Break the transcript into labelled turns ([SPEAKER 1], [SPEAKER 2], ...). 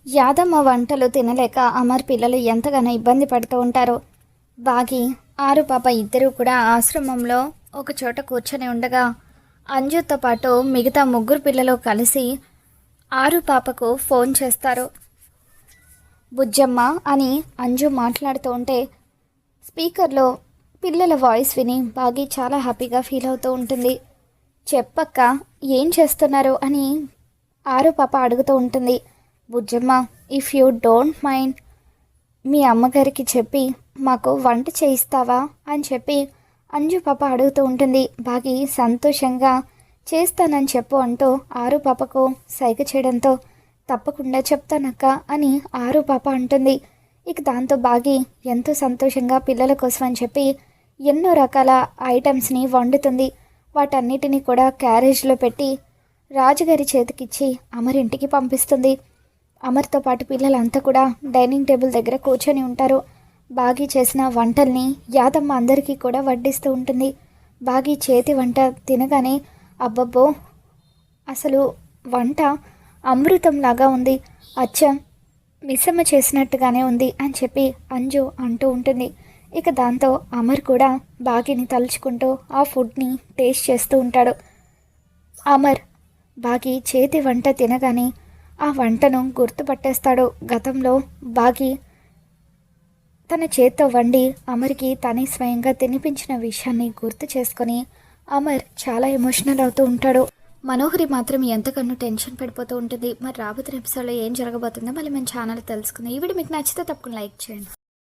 [SPEAKER 1] యాదమ్మ వంటలు తినలేక అమర్ పిల్లలు ఎంతగానో ఇబ్బంది పడుతూ ఉంటారు. బాగి ఆరు పాప ఇద్దరూ కూడా ఆశ్రమంలో ఒక చోట కూర్చొని ఉండగా అంజుతో పాటు మిగతా ముగ్గురు పిల్లలు కలిసి ఆరు పాపకు ఫోన్ చేస్తారు. బుజ్జమ్మ అని అంజు మాట్లాడుతూ ఉంటే స్పీకర్లో పిల్లల వాయిస్ విని బాగి చాలా హ్యాపీగా ఫీల్ అవుతూ ఉంటుంది. చెప్పక్క ఏం చేస్తున్నారు అని ఆరు పాప అడుగుతూ ఉంటుంది. Bujjamma, if you don't mind మీ అమ్మగారికి చెప్పి మాకు వంట చేయిస్తావా అని చెప్పి అంజు పాప అడుగుతూ ఉంటుంది. బాగి సంతోషంగా చేస్తానని చెప్పు అంటూ ఆరు పాపకు సైగ చేయడంతో తప్పకుండా చెప్తానక్క అని ఆరు పాప అంటుంది. ఇక దాంతో బాగి ఎంతో సంతోషంగా పిల్లల కోసం అని చెప్పి ఎన్నో రకాల ఐటమ్స్ని వండుతుంది. వాటన్నిటిని కూడా క్యారేజ్లో పెట్టి రాజుగారి చేతికిచ్చి అమర్ ఇంటికి పంపిస్తుంది. అమర్తో పాటు పిల్లలంతా కూడా డైనింగ్ టేబుల్ దగ్గర కూర్చొని ఉంటారు. బాగి చేసిన వంటల్ని యాదమ్మ అందరికీ కూడా వడ్డిస్తూ ఉంటుంది. బాగి చేతి వంట తినగానే అబ్బబ్బో అసలు వంట అమృతంలాగా ఉంది, అచ్చం మిస్సమ్మ చేసినట్టుగానే ఉంది అని చెప్పి అంజు అంటూ ఉంటుంది. ఇక దాంతో అమర్ కూడా బాగిని తలుచుకుంటూ ఆ ఫుడ్ని టేస్ట్ చేస్తూ ఉంటాడు. అమర్ బాగి చేతి వంట తినగానే ఆ వంటను గుర్తుపట్టేస్తాడు. గతంలో బాగి తన చేత్తో వండి అమర్కి తనే స్వయంగా తినిపించిన విషయాన్ని గుర్తు చేసుకొని అమర్ చాలా ఎమోషనల్ అవుతూ ఉంటాడు. మనోహరి మాత్రం ఎంతకన్నా టెన్షన్ పడిపోతూ ఉంటుంది. మరి రాబోతున్న ఎపిసోడ్లో ఏం జరగబోతుందో మళ్ళీ మన ఛానల్ తెలుసుకుందాం. ఈ వీడియో మీకు నచ్చితే తప్పకుండా లైక్ చేయండి.